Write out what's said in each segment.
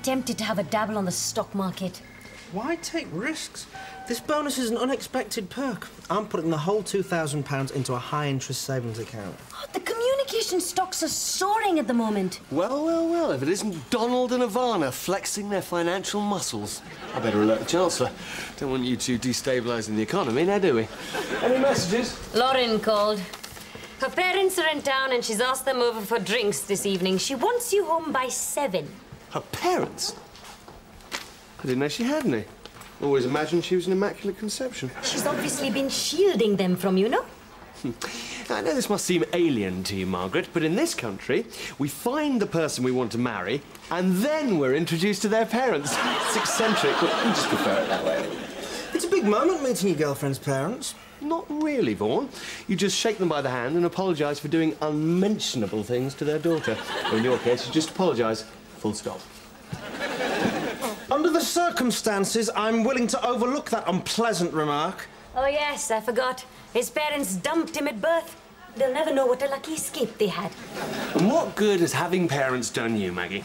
Tempted to have a dabble on the stock market. Why take risks? This bonus is an unexpected perk. I'm putting the whole £2,000 into a high-interest savings account. Oh, the communication stocks are soaring at the moment. Well, well, well, if it isn't Donald and Ivana flexing their financial muscles. I better alert the Chancellor. Don't want you two destabilising the economy, now do we? Any messages? Lauren called. Her parents are in town and she's asked them over for drinks this evening. She wants you home by 7. Her parents? I didn't know she had any. Always imagined she was an immaculate conception. She's obviously been shielding them from you, no? I know this must seem alien to you, Margaret, but in this country, we find the person we want to marry, and then we're introduced to their parents. It's eccentric, but we just prefer it that way. It's a big moment meeting your girlfriend's parents. Not really, Vaughan. You just shake them by the hand and apologise for doing unmentionable things to their daughter. Or in your case, you just apologise. Full stop. Under the circumstances, I'm willing to overlook that unpleasant remark. Oh, yes, I forgot. His parents dumped him at birth. They'll never know what a lucky escape they had. And what good has having parents done you, Maggie?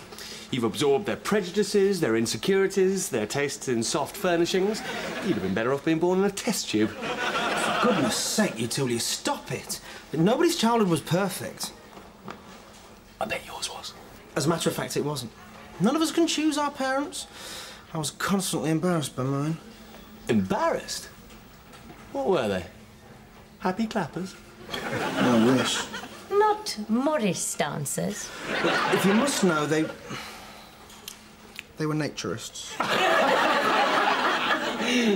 You've absorbed their prejudices, their insecurities, their tastes in soft furnishings. You'd have been better off being born in a test tube. For goodness sake, you two, will you stop it? Nobody's childhood was perfect. I bet yours was. As a matter of fact, it wasn't. None of us can choose our parents. I was constantly embarrassed by mine. Embarrassed? What were they? Happy clappers? I wish. Not Morris dancers. But if you must know, they were naturists.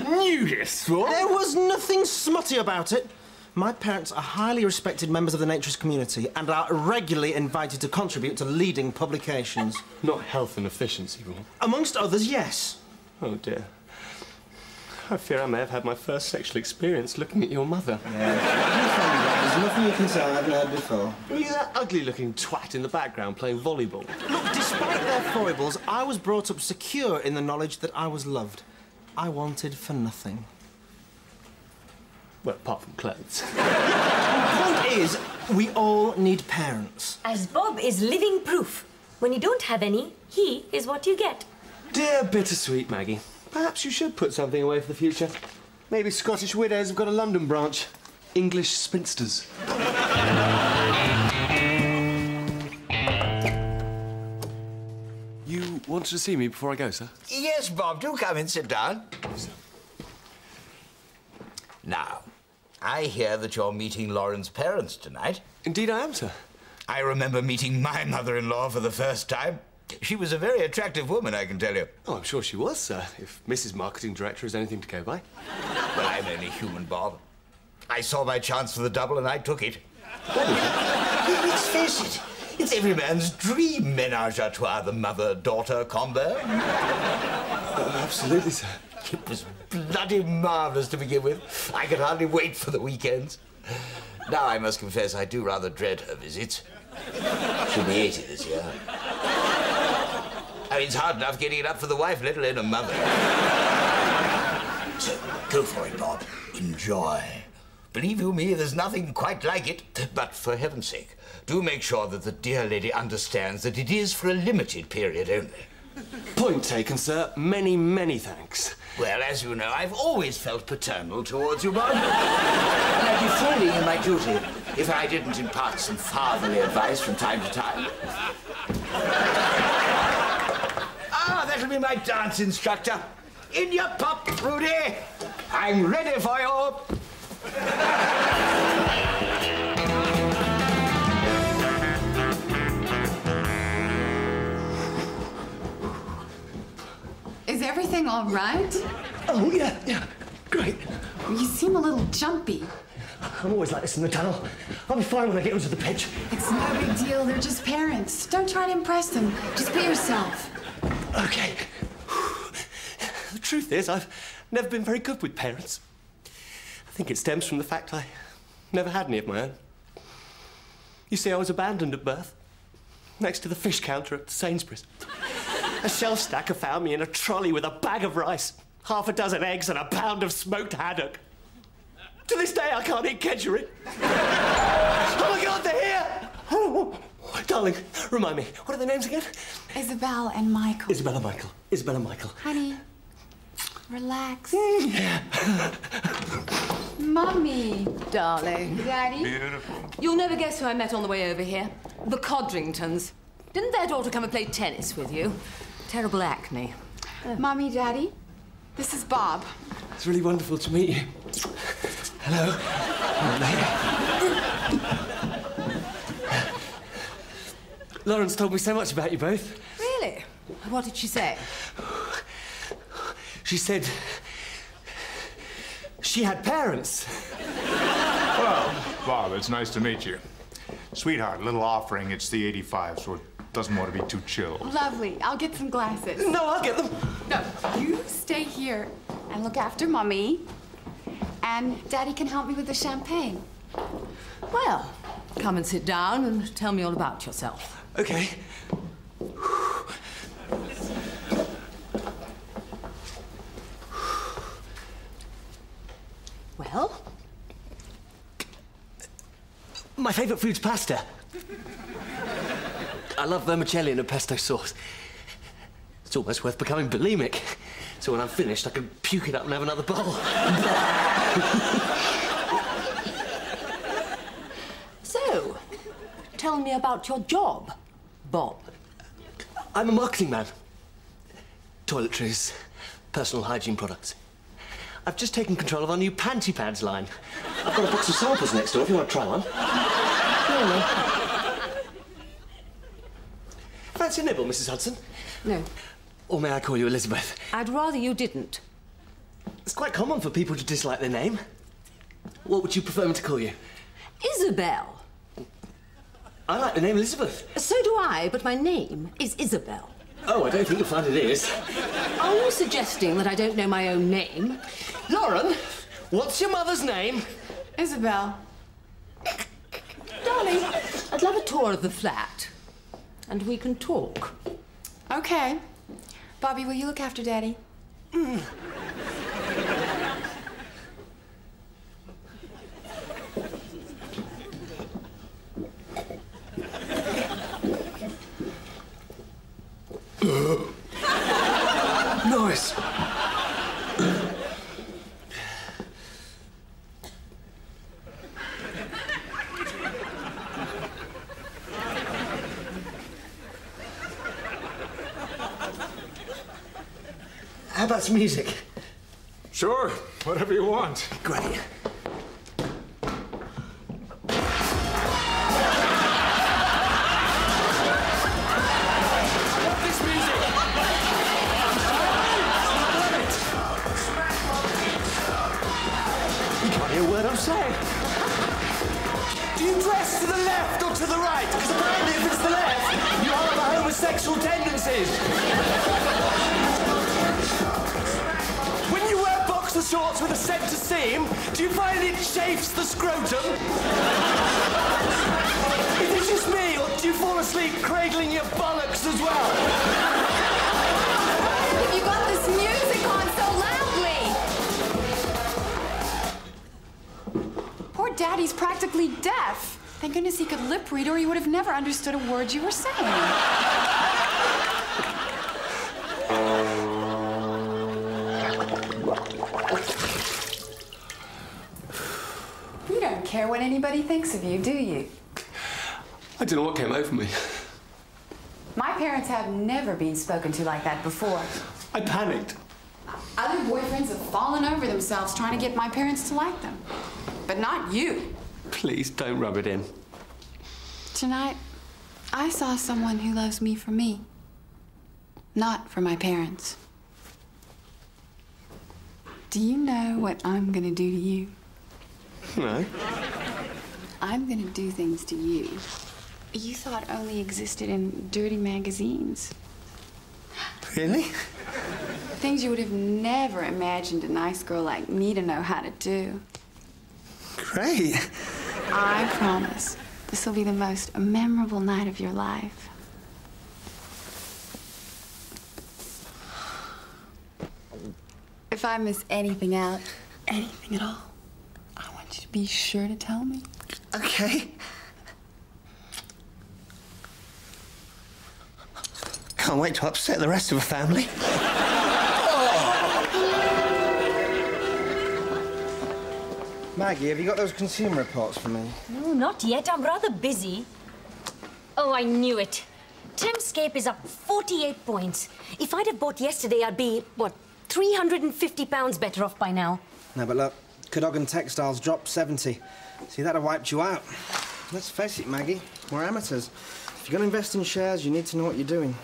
Nudists, what? There was nothing smutty about it. My parents are highly respected members of the naturist community and are regularly invited to contribute to leading publications. Not health and efficiency, Vaughan. Amongst others, yes. Oh, dear. I fear I may have had my first sexual experience looking at your mother. Yeah. There's nothing you can say I haven't heard before. Were you that ugly-looking twat in the background playing volleyball? Look, despite their foibles, I was brought up secure in the knowledge that I was loved. I wanted for nothing. Well, apart from clothes. The point is, we all need parents. As Bob is living proof. When you don't have any, he is what you get. Dear bittersweet Maggie, perhaps you should put something away for the future. Maybe Scottish widows have got a London branch. English spinsters. You wanted to see me before I go, sir? Yes, Bob, do come and sit down. Now, I hear that you're meeting Lauren's parents tonight. Indeed I am, sir. I remember meeting my mother-in-law for the first time. She was a very attractive woman, I can tell you. Oh, I'm sure she was, sir, if Mrs. Marketing Director is anything to go by. Well, I'm only human, Bob. I saw my chance for the double and I took it. Let's face it, it's every man's dream ménage à trois, the mother-daughter combo. Absolutely, sir. It was bloody marvellous to begin with. I could hardly wait for the weekends. Now, I must confess, I do rather dread her visits. She'll be 80 this year. I mean, it's hard enough getting it up for the wife, let alone a mother. So, go for it, Bob. Enjoy. Believe you me, there's nothing quite like it. But for heaven's sake, do make sure that the dear lady understands that it is for a limited period only. Point taken, sir. Many, many thanks. Well, as you know, I've always felt paternal towards you, Bob. And I'd be failing in my duty if I didn't impart some fatherly advice from time to time. Ah, that'll be my dance instructor. In your pop, Rudy. I'm ready for you. Is everything all right? Oh, yeah, great. You seem a little jumpy. I'm always like this in the tunnel. I'll be fine when I get onto the pitch. It's no big deal, they're just parents. Don't try to impress them. Just be yourself. Okay. truth is, I've never been very good with parents. I think it stems from the fact I never had any of my own. You see, I was abandoned at birth, next to the fish counter at Sainsbury's. A shelf stacker found me in a trolley with a bag of rice, half a dozen eggs and a pound of smoked haddock. To this day, I can't eat kedgeree. Oh my God, they're here! Oh, darling, remind me, what are their names again? Isabel and Michael. Isabella Michael. Isabella Michael. Honey, relax. Yeah. Mummy. Darling. Daddy. Beautiful. You'll never guess who I met on the way over here. The Codringtons. Didn't their daughter come and play tennis with you? Terrible acne. Mommy, Daddy, this is Bob. It's really wonderful to meet you. Hello. Lawrence told me so much about you both. Really? What did she say? She said she had parents. Well, Bob, it's nice to meet you. Sweetheart, little offering. It's the 85, so it doesn't want to be too chilled. Lovely. I'll get some glasses. No, I'll get them. No, you stay here and look after Mummy. And Daddy can help me with the champagne. Well, come and sit down and tell me all about yourself. Okay. Well? My favourite food's pasta. I love vermicelli and a pesto sauce. It's almost worth becoming bulimic. So when I'm finished, I can puke it up and have another bowl. So, tell me about your job, Bob. I'm a marketing man. Toiletries, personal hygiene products. I've just taken control of our new panty pads line. I've got a box of samples next door if you want to try one. Fancy a nibble, Mrs. Hudson? No. Or may I call you Elizabeth? I'd rather you didn't. It's quite common for people to dislike their name. What would you prefer me to call you? Isabel. I like the name Elizabeth. So do I, but my name is Isabel. Oh, I don't think you'll find it is. Are you suggesting that I don't know my own name? Lauren, what's your mother's name? Isabel. Darling, I'd love a tour of the flat. And we can talk. Okay. Bobby, will you look after Daddy? Nice. How about some music? Sure, whatever you want. Great. Saying. Do you dress to the left or to the right? Because apparently if it's the left, you have homosexual tendencies. When you wear boxer shorts with a centre seam, do you find it chafes the scrotum? Is it just me, or do you fall asleep cradling your bollocks as well? Have you got this music on so loudly? Poor Daddy's practically deaf. Thank goodness he could lip read or he would have never understood a word you were saying. You don't care what anybody thinks of you, do you? I don't know what came over me. My parents have never been spoken to like that before. I panicked. Other boyfriends have fallen over themselves trying to get my parents to like them. But not you. Please don't rub it in. Tonight, I saw someone who loves me for me, not for my parents. Do you know what I'm gonna do to you? No. I'm gonna do things to you you thought only existed in dirty magazines. Really? Things you would have never imagined a nice girl like me to know how to do. Great. I promise this will be the most memorable night of your life. If I miss anything out, anything at all, I want you to be sure to tell me. Okay. Can't wait to upset the rest of the family. Maggie, have you got those consumer reports for me? No, not yet. I'm rather busy. Oh, I knew it. Thamescape is up 48 points. If I'd have bought yesterday, I'd be, what, £350 better off by now. No, but look, Cadogan Textiles dropped 70. See, that'd have wiped you out. Let's face it, Maggie, we're amateurs. If you're going to invest in shares, you need to know what you're doing.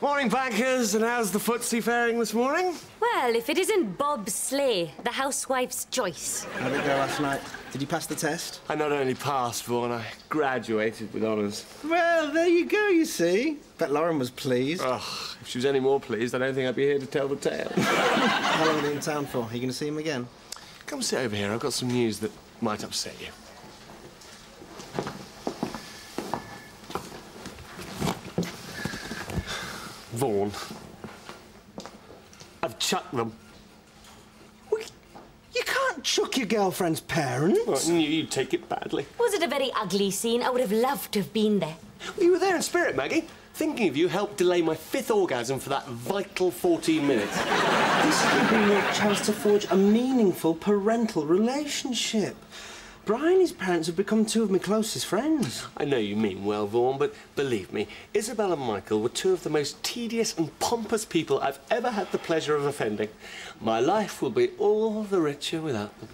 Morning, bankers, and how's the FTSE faring this morning? Well, if it isn't Bob Slay, the housewife's choice. How did it go last night? Did you pass the test? I not only passed, Vaughan, I graduated with honours. Well, there you go, you see. Bet Lauren was pleased. Oh, if she was any more pleased, I don't think I'd be here to tell the tale. How long are you in town for? Are you going to see him again? Come sit over here. I've got some news that might upset you. Vaughan, I've chucked them. You can't chuck your girlfriend's parents. Well, I knew you'd take it badly. Was it a very ugly scene? I would have loved to have been there. Well, you were there in spirit, Maggie. Thinking of you helped delay my 5th orgasm for that vital 14 minutes. This could be your chance to forge a meaningful parental relationship. Brian and his parents have become two of my closest friends. I know you mean well, Vaughan, but believe me, Isabel and Michael were two of the most tedious and pompous people I've ever had the pleasure of offending. My life will be all the richer without them.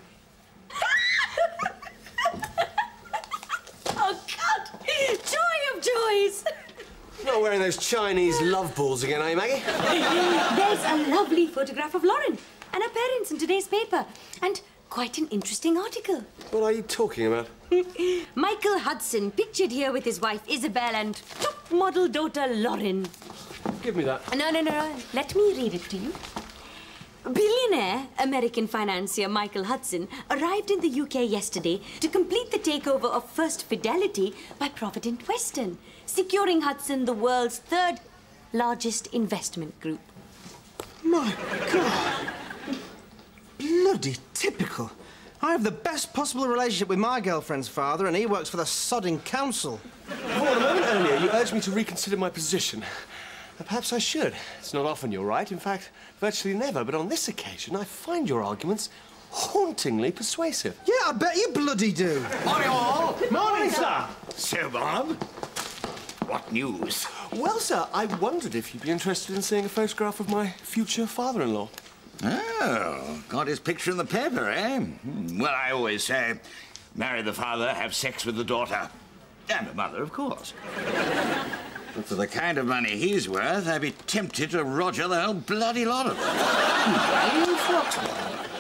Oh, God! Joy of joys! Not wearing those Chinese love balls again, are you, Maggie? There's a lovely photograph of Lauren and her parents in today's paper. And quite an interesting article. What are you talking about? Michael Hudson, pictured here with his wife Isabel and top model daughter Lauren. Give me that. No. Let me read it to you. Billionaire American financier Michael Hudson arrived in the UK yesterday to complete the takeover of First Fidelity by Provident Western, securing Hudson the world's 3rd largest investment group. My God. Bloody typical. I have the best possible relationship with my girlfriend's father, and he works for the sodding council. Vaughan, a moment earlier, you urged me to reconsider my position. Perhaps I should. It's not often you're right. In fact, virtually never. But on this occasion, I find your arguments hauntingly persuasive. Yeah, I bet you bloody do. Morning, all. Morning, sir. So, Bob, what news? Well, sir, I wondered if you'd be interested in seeing a photograph of my future father-in-law. Oh, got his picture in the paper, eh? Well, I always say, marry the father, have sex with the daughter. And the mother, of course. But for the kind of money he's worth, I'd be tempted to roger the whole bloody lot of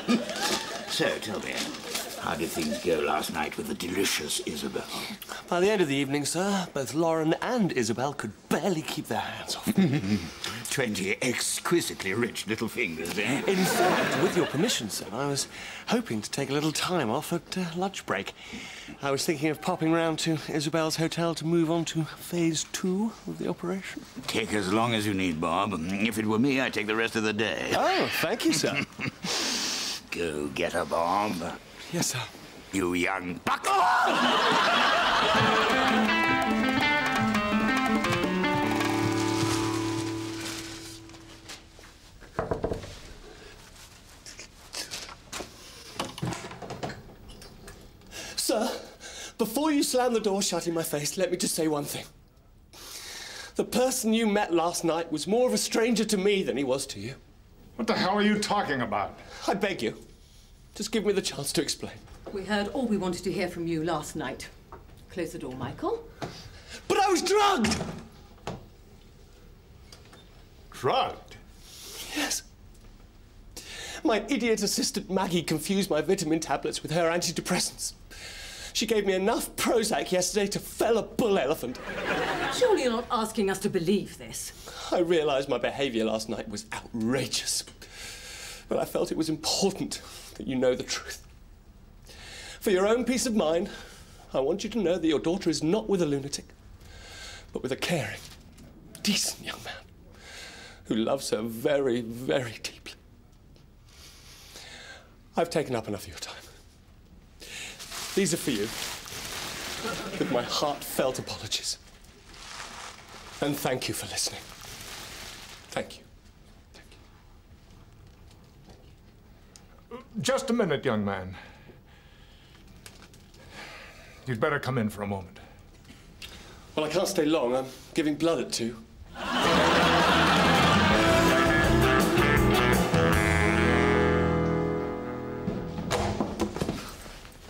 them. So, tell me, how did things go last night with the delicious Isabel? By the end of the evening, sir, both Lauren and Isabel could barely keep their hands off me. 20 exquisitely rich little fingers, eh? In fact, with your permission, sir, I was hoping to take a little time off at lunch break. I was thinking of popping round to Isabel's hotel to move on to phase 2 of the operation. Take as long as you need, Bob. If it were me, I'd take the rest of the day. Oh, thank you, sir. Go get her, Bob. Yes, sir. You young buck. Sir, before you slam the door shut in my face, let me just say one thing. The person you met last night was more of a stranger to me than he was to you. What the hell are you talking about? I beg you, just give me the chance to explain. We heard all we wanted to hear from you last night. Close the door, Michael. But I was drugged! Drugged? Yes. My idiot assistant Maggie confused my vitamin tablets with her antidepressants. She gave me enough Prozac yesterday to fell a bull elephant. Surely you're not asking us to believe this. I realised my behaviour last night was outrageous. But I felt it was important that you know the truth. For your own peace of mind, I want you to know that your daughter is not with a lunatic, but with a caring, decent young man who loves her very, very deeply. I've taken up enough of your time. These are for you, with my heartfelt apologies. And thank you for listening. Thank you. Thank you. Just a minute, young man. You'd better come in for a moment. Well, I can't stay long. I'm giving blood at 2.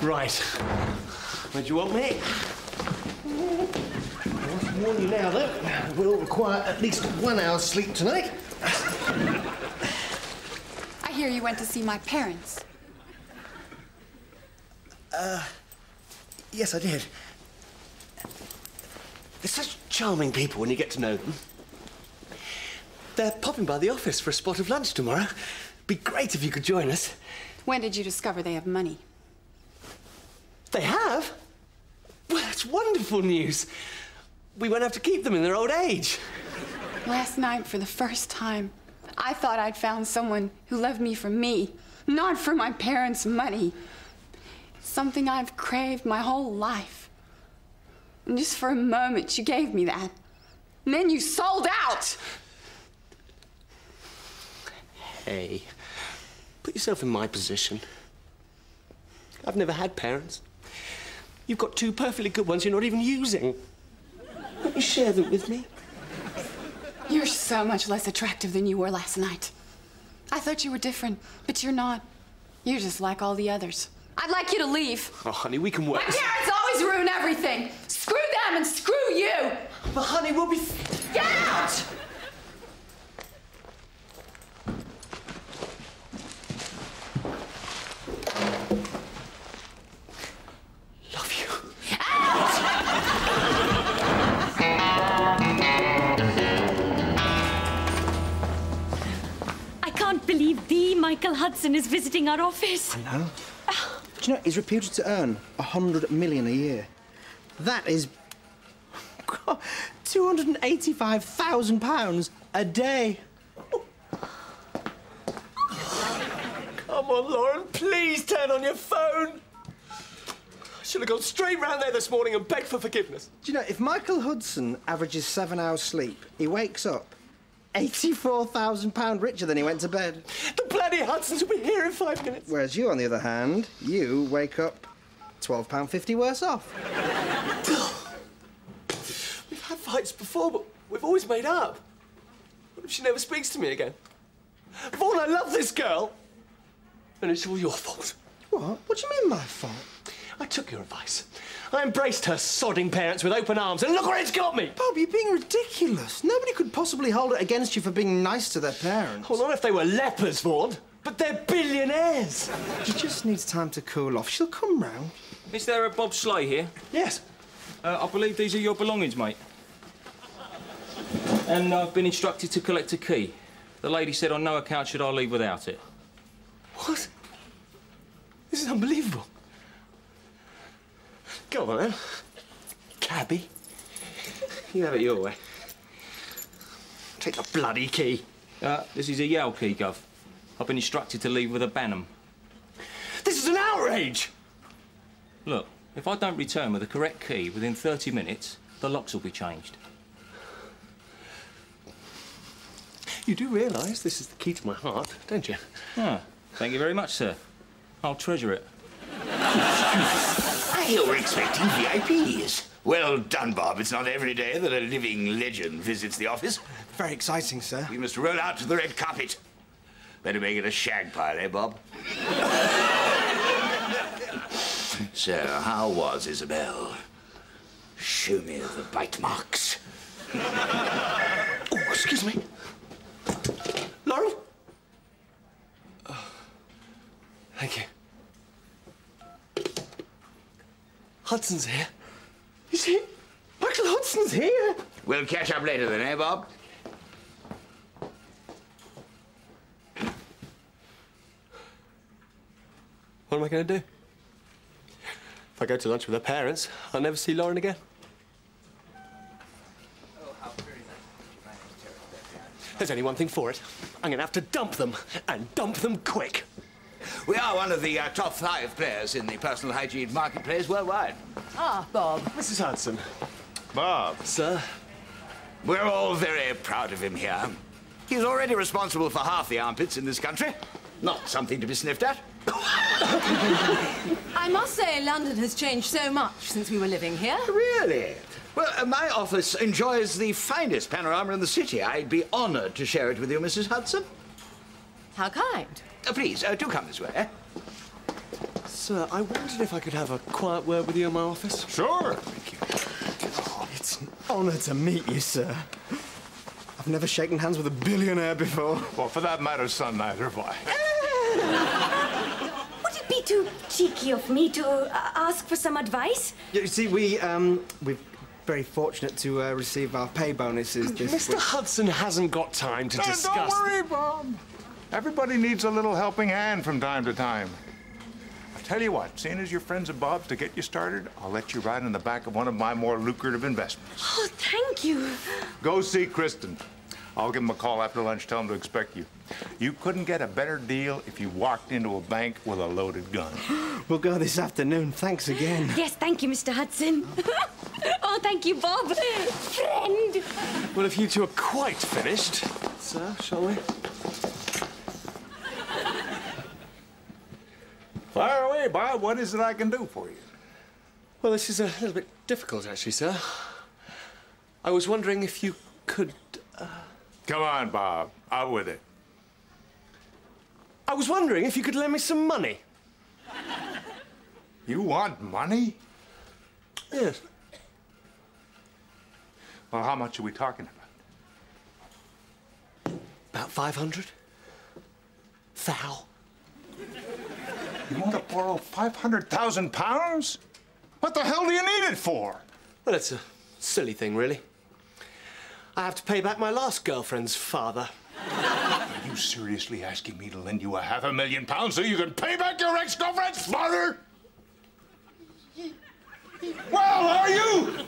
Right. Where'd you want me? I want to warn you now, though. We'll require at least 1 hour's sleep tonight. I hear you went to see my parents. Yes, I did. They're such charming people when you get to know them. They're popping by the office for a spot of lunch tomorrow. Be great if you could join us. When did you discover they have money? They have? Well, that's wonderful news. We won't have to keep them in their old age. Last night, for the first time, I thought I'd found someone who loved me for me, not for my parents' money. Something I've craved my whole life. And just for a moment, you gave me that. And then you sold out! Hey, put yourself in my position. I've never had parents. You've got 2 perfectly good ones you're not even using. Won't you share them with me? You're so much less attractive than you were last night. I thought you were different, but you're not. You're just like all the others. I'd like you to leave. Oh, honey, we can work. My parents always ruin everything. Screw them and screw you. But, honey, we'll be... Get out! Love you. I can't believe the Michael Hudson is visiting our office. I know. Do you know, he's reputed to earn 100 million a year. That is... God, £285,000 a day. Come on, Lauren, please turn on your phone. I should have gone straight round there this morning and begged for forgiveness. Do you know, if Michael Hudson averages 7 hours sleep, he wakes up £84,000 richer than he went to bed. The bloody Hudsons will be here in 5 minutes. Whereas you, on the other hand, you wake up £12.50 worse off. We've had fights before, but we've always made up. What if she never speaks to me again? Vaughan, I love this girl. And it's all your fault. What? What do you mean, my fault? I took your advice. I embraced her sodding parents with open arms, and look where it's got me! Bob, you're being ridiculous. Nobody could possibly hold it against you for being nice to their parents. Well, not if they were lepers, Vaughan, but they're billionaires. She just needs time to cool off. She'll come round. Is there a Bob Sleigh here? Yes. I believe these are your belongings, mate. And I've been instructed to collect a key. The lady said on no account should I leave without it. What? This is unbelievable. Go on, then. Cabby. You have it your way. Take the bloody key. This is a Yale key, Gov. I've been instructed to leave with a Banham. This is an outrage! Look, if I don't return with the correct key within 30 minutes, the locks will be changed. You do realise this is the key to my heart, don't you? Ah, thank you very much, sir. I'll treasure it. You're expecting VIPs. Well done, Bob. It's not every day that a living legend visits the office. Very exciting, sir. We must roll out to the red carpet. Better make it a shag pile, eh, Bob? So, how was Isabel? Show me the bite marks. Oh, excuse me. Laurel? Oh. Thank you. Hudson's here. He's here. Michael Hudson's here. We'll catch up later then, eh, Bob? What am I going to do? If I go to lunch with her parents, I'll never see Lauren again. There's only one thing for it. I'm going to have to dump them, and dump them quick. We are one of the top 5 players in the personal hygiene marketplace worldwide. Ah, Bob. Mrs. Hudson. Bob. Sir? We're all very proud of him here. He's already responsible for half the armpits in this country. Not something to be sniffed at. I must say, London has changed so much since we were living here. Really? Well, my office enjoys the finest panorama in the city. I'd be honored to share it with you, Mrs. Hudson. How kind. Please, do come this way. Sir, I wondered if I could have a quiet word with you in my office. Sure. Thank you. Oh, it's an honor to meet you, sir. I've never shaken hands with a billionaire before. Well, for that matter, son, neither have I. Would it be too cheeky of me to ask for some advice? You see, we're very fortunate to receive our pay bonuses this Mr. week. Hudson hasn't got time to discuss... Don't worry, Bob. Everybody needs a little helping hand from time to time. I'll tell you what, seeing as you're friends of Bob's, to get you started, I'll let you ride in the back of one of my more lucrative investments. Oh, thank you. Go see Kristen. I'll give him a call after lunch, tell him to expect you. You couldn't get a better deal if you walked into a bank with a loaded gun. We'll go this afternoon. Thanks again. Yes, thank you, Mr. Hudson. Oh, thank you, Bob. Friend. Well, if you two are quite finished, sir, shall we? Fire away, Bob. What is it I can do for you? Well, this is a little bit difficult, actually, sir. I was wondering if you could... Come on, Bob. Out with it. I was wondering if you could lend me some money. You want money? Yes. Well, how much are we talking about? About 500. Thou. You want to borrow 500,000 pounds? What the hell do you need it for? Well, it's a silly thing, really. I have to pay back my last girlfriend's father. Are you seriously asking me to lend you £500,000 so you can pay back your ex-girlfriend's father? Well, are you?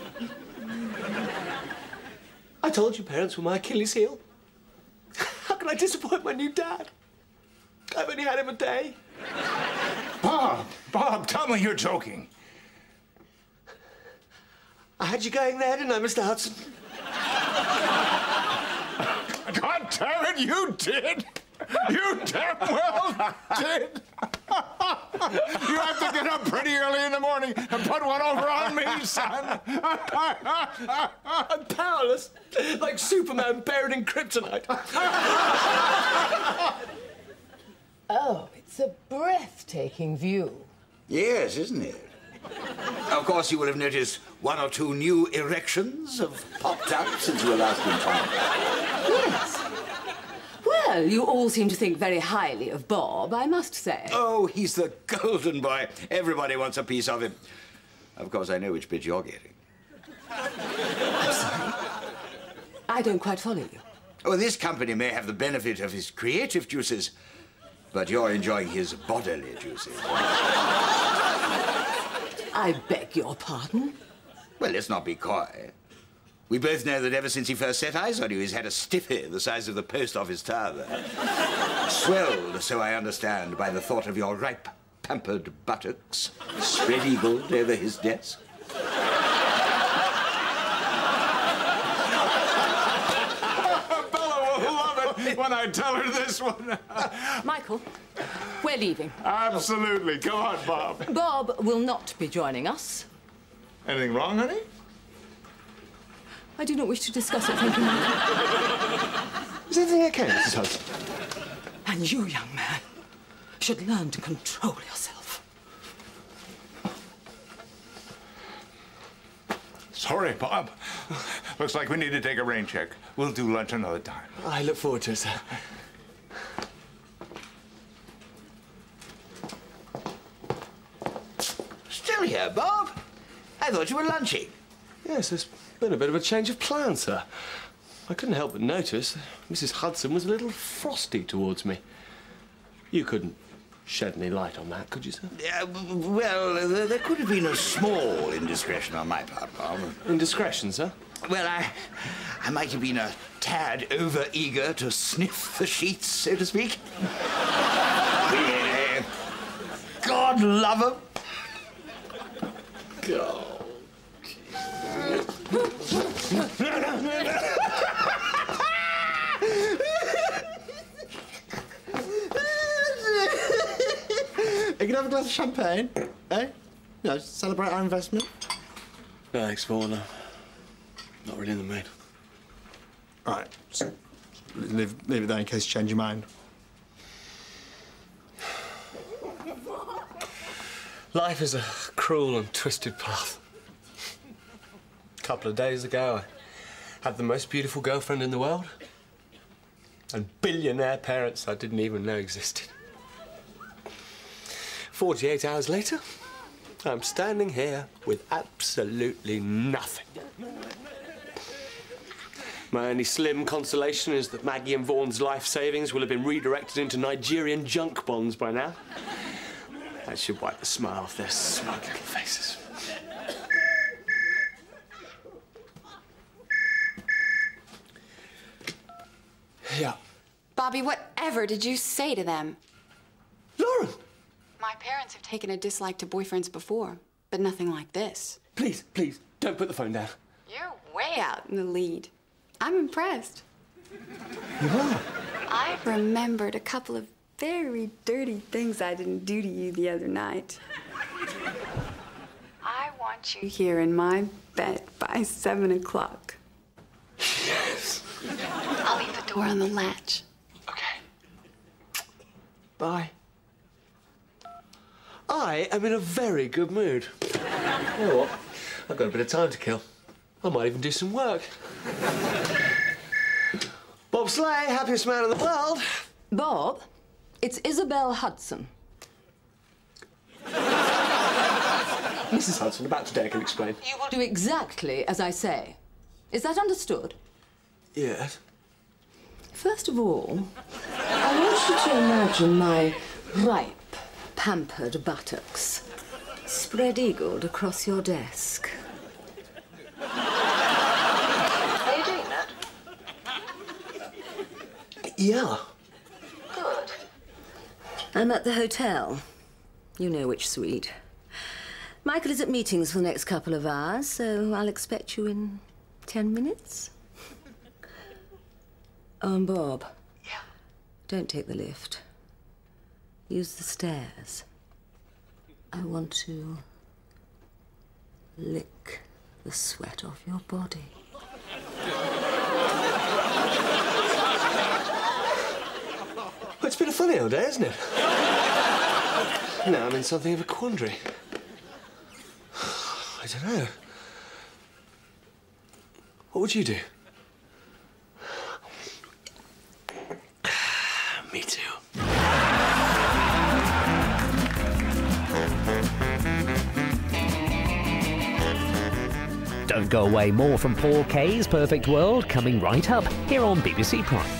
I told you parents were my Achilles heel. How can I disappoint my new dad? I've only had him a day. Bob, tell me you're joking. I had you going there, didn't I, Mr. Hudson? God damn it, you did! You damn well did! You have to get up pretty early in the morning and put one over on me, son! I'm powerless, like Superman buried in kryptonite. Oh, it's a breathtaking view. Yes, isn't it? Of course, you will have noticed 1 or 2 new erections have popped up since you were last in town. Yes. Well, you all seem to think very highly of Bob, I must say. Oh, he's the golden boy. Everybody wants a piece of him. Of course, I know which bit you're getting. I'm sorry. I don't quite follow you. Oh, this company may have the benefit of his creative juices, but you're enjoying his bodily juices. I beg your pardon? Well, let's not be coy. We both know that ever since he first set eyes on you, he's had a stiffy the size of the post office tower. Swelled, so I understand, by the thought of your ripe, pampered buttocks spread-eagled over his desk. Bella will love it when I tell her this one. Michael, we're leaving. Absolutely. Come on, Bob. Bob will not be joining us. Anything wrong, honey? I do not wish to discuss it, thank you, Michael. Is everything okay, Mrs. Hudson? And you, young man, should learn to control yourself. Sorry, Bob. Looks like we need to take a rain check. We'll do lunch another time. I look forward to it, sir. Still here, Bob? I thought you were lunching. Yes, there's been a bit of a change of plan, sir. I couldn't help but notice that Mrs. Hudson was a little frosty towards me. You couldn't shed any light on that, could you, sir? Well, there could have been a small indiscretion on my part, Bob. Indiscretion, sir? Well, I might have been a tad over-eager to sniff the sheets, so to speak. God love 'em. God. You can have a glass of champagne, eh? You know, celebrate our investment. Thanks, Vaughan. Not really in the mood. All right, so leave it there in case you change your mind. Life is a cruel and twisted path. A couple of days ago, I had the most beautiful girlfriend in the world and billionaire parents I didn't even know existed. 48 hours later, I'm standing here with absolutely nothing. My only slim consolation is that Maggie and Vaughan's life savings will have been redirected into Nigerian junk bonds by now. That should wipe the smile off their smug little faces. Yeah. Bobby, whatever did you say to them? Lauren! My parents have taken a dislike to boyfriends before, but nothing like this. Please, please, don't put the phone down. You're way out in the lead. I'm impressed. You are? I've remembered a couple of very dirty things I didn't do to you the other night. I want you here in my bed by 7 o'clock. Yes. I'll leave the door on the latch. Okay. Bye. I am in a very good mood. You know what? I've got a bit of time to kill. I might even do some work. Bob Slay, happiest man in the world. Bob, it's Isabel Hudson. Mrs. Hudson, about today I can explain. You will do exactly as I say. Is that understood? Yes. First of all, I want you to imagine my ripe, pampered buttocks spread-eagled across your desk. Are you doing that? Yeah. Good. I'm at the hotel. You know which suite. Michael is at meetings for the next couple of hours, so I'll expect you in 10 minutes. Oh, and Bob. Yeah. Don't take the lift. Use the stairs. I want to lick the sweat off your body. Well, it's been a funny old day, hasn't it? Now I'm in something of a quandary. I don't know. What would you do? Me too. Don't go away, more from Paul Kaye's Perfect World coming right up here on BBC Prime.